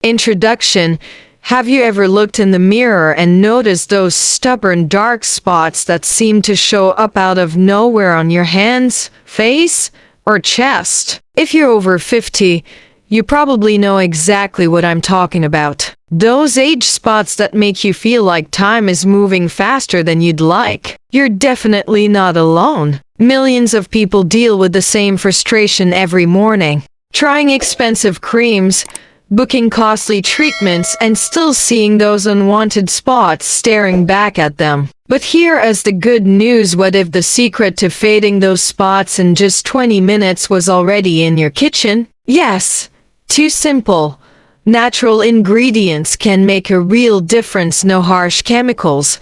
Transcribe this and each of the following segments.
Introduction. Have you ever looked in the mirror and noticed those stubborn dark spots that seem to show up out of nowhere on your hands, face, or chest? If you're over 50, you probably know exactly what I'm talking about. Those age spots that make you feel like time is moving faster than you'd like. You're definitely not alone. Millions of people deal with the same frustration every morning. Trying expensive creams, booking costly treatments, and still seeing those unwanted spots staring back at them. But here is the good news. What if the secret to fading those spots in just 20 minutes was already in your kitchen? Yes. Too simple. Natural ingredients can make a real difference. No harsh chemicals,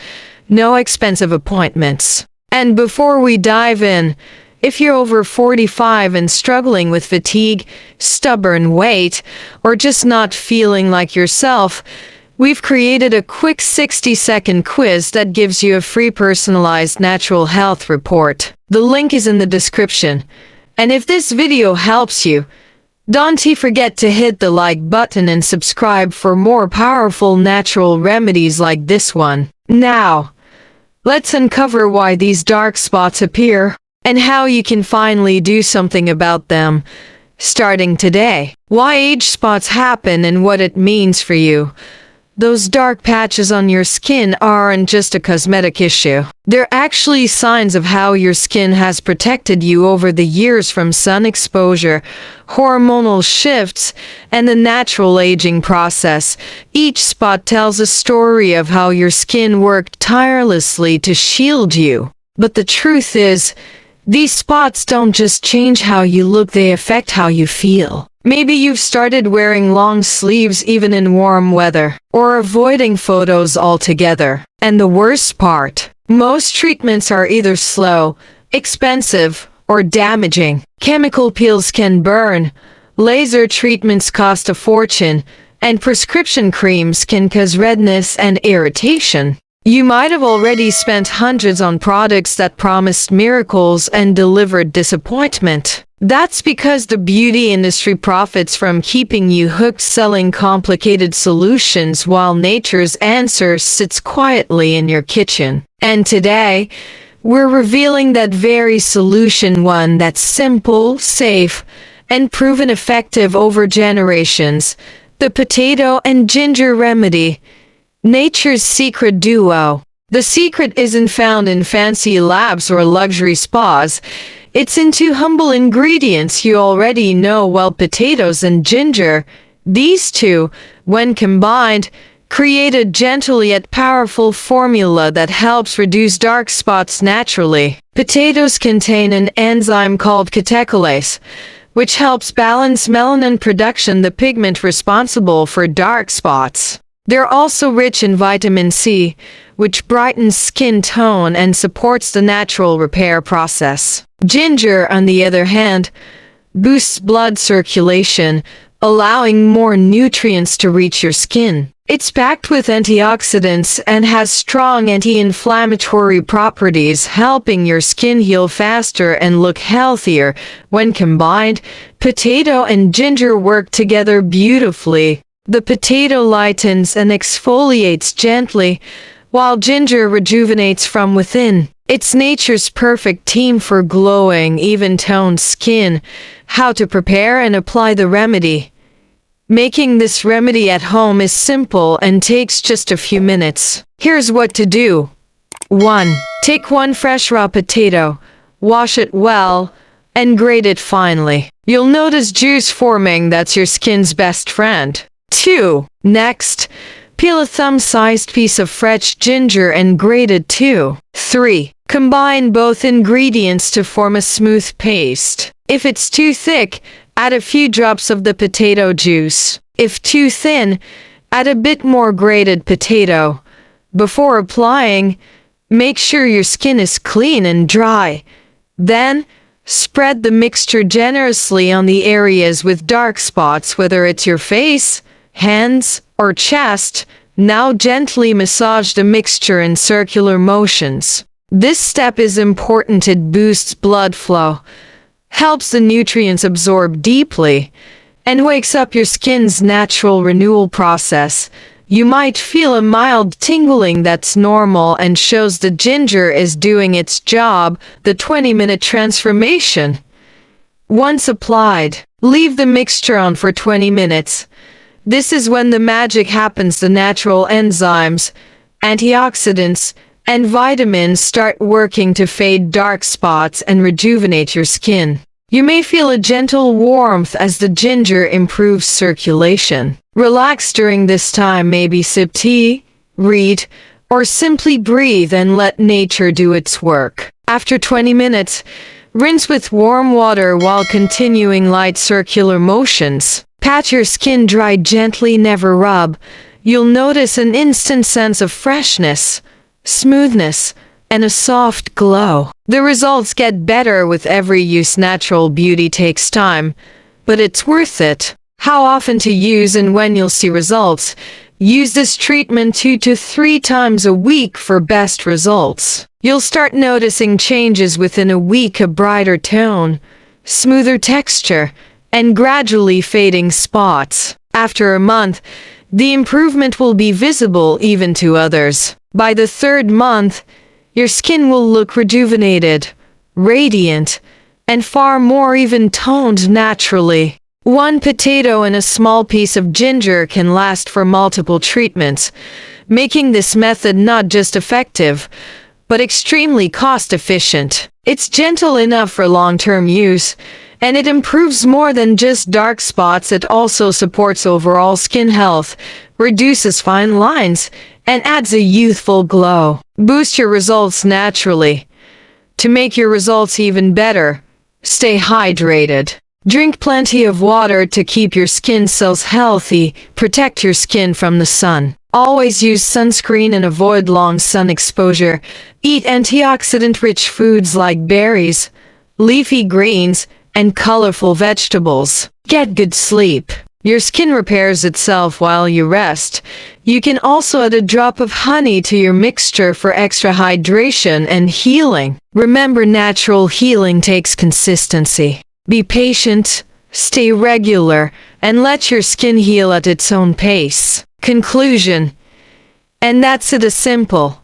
no expensive appointments. And before we dive in, if you're over 45 and struggling with fatigue, stubborn weight, or just not feeling like yourself, we've created a quick 60-second quiz that gives you a free personalized natural health report. The link is in the description. And if this video helps you, don't forget to hit the like button and subscribe for more powerful natural remedies like this one. Now, let's uncover why these dark spots appear and how you can finally do something about them, starting today. Why age spots happen and what it means for you. Those dark patches on your skin aren't just a cosmetic issue. They're actually signs of how your skin has protected you over the years from sun exposure, hormonal shifts, and the natural aging process. Each spot tells a story of how your skin worked tirelessly to shield you. But the truth is, these spots don't just change how you look, they affect how you feel. Maybe you've started wearing long sleeves even in warm weather, or avoiding photos altogether. And the worst part, most treatments are either slow, expensive, or damaging. Chemical peels can burn, laser treatments cost a fortune, and prescription creams can cause redness and irritation. You might have already spent hundreds on products that promised miracles and delivered disappointment. That's because the beauty industry profits from keeping you hooked, selling complicated solutions while nature's answer sits quietly in your kitchen. And today, we're revealing that very solution, one that's simple, safe, and proven effective over generations. The potato and ginger remedy. Nature's secret duo. The secret isn't found in fancy labs or luxury spas. It's in two humble ingredients you already know well: potatoes and ginger. These two, when combined, create a gentle yet powerful formula that helps reduce dark spots naturally. Potatoes contain an enzyme called catecholase, which helps balance melanin production, the pigment responsible for dark spots. They're also rich in vitamin C, which brightens skin tone and supports the natural repair process. Ginger, on the other hand, boosts blood circulation, allowing more nutrients to reach your skin. It's packed with antioxidants and has strong anti-inflammatory properties, helping your skin heal faster and look healthier. When combined, potato and ginger work together beautifully. The potato lightens and exfoliates gently, while ginger rejuvenates from within. It's nature's perfect team for glowing, even-toned skin. How to prepare and apply the remedy. Making this remedy at home is simple and takes just a few minutes. Here's what to do. 1. Take one fresh raw potato, wash it well, and grate it finely. You'll notice juice forming. That's your skin's best friend. 2. Next, peel a thumb-sized piece of fresh ginger and grate it too. 3. Combine both ingredients to form a smooth paste. If it's too thick, add a few drops of the potato juice. If too thin, add a bit more grated potato. Before applying, make sure your skin is clean and dry. Then, spread the mixture generously on the areas with dark spots, whether it's your face, hands, or chest. Now gently massage the mixture in circular motions. This step is important. It boosts blood flow, helps the nutrients absorb deeply, and wakes up your skin's natural renewal process. You might feel a mild tingling that's normal and shows the ginger is doing its job, the 20-minute transformation. Once applied, leave the mixture on for 20 minutes. This is when the magic happens. The natural enzymes, antioxidants, and vitamins start working to fade dark spots and rejuvenate your skin. You may feel a gentle warmth as the ginger improves circulation. Relax during this time. Maybe sip tea, read, or simply breathe and let nature do its work. After 20 minutes, rinse with warm water while continuing light circular motions. Pat your skin dry gently, never rub. You'll notice an instant sense of freshness, smoothness, and a soft glow. The results get better with every use. Natural beauty takes time, but it's worth it. How often to use and when you'll see results? Use this treatment 2 to 3 times a week for best results. You'll start noticing changes within a week: a brighter tone, smoother texture, and gradually fading spots. After a month, the improvement will be visible even to others. By the 3rd month, your skin will look rejuvenated, radiant, and far more even-toned naturally. 1 potato and a small piece of ginger can last for multiple treatments, making this method not just effective, but extremely cost-efficient. It's gentle enough for long-term use, and it improves more than just dark spots. It also supports overall skin health, reduces fine lines, and adds a youthful glow. Boost your results naturally. To make your results even better, stay hydrated. Drink plenty of water to keep your skin cells healthy. Protect your skin from the sun. Always use sunscreen and avoid long sun exposure. Eat antioxidant-rich foods like berries, leafy greens, and colorful vegetables. Get good sleep. Your skin repairs itself while you rest. You can also add a drop of honey to your mixture for extra hydration and healing. Remember, natural healing takes consistency. Be patient, stay regular, and let your skin heal at its own pace. Conclusion. And that's it, a simple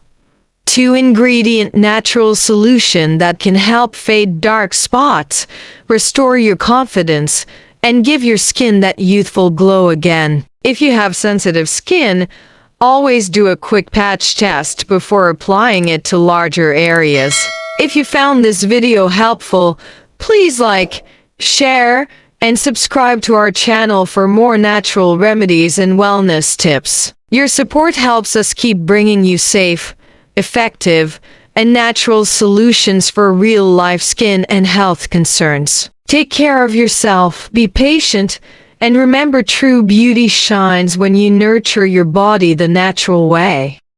2-ingredient natural solution that can help fade dark spots, restore your confidence, and give your skin that youthful glow again. If you have sensitive skin, always do a quick patch test before applying it to larger areas. If you found this video helpful, please like, share, and subscribe to our channel for more natural remedies and wellness tips. Your support helps us keep bringing you safe, effective, and natural solutions for real-life skin and health concerns. Take care of yourself, be patient, and remember, true beauty shines when you nurture your body the natural way.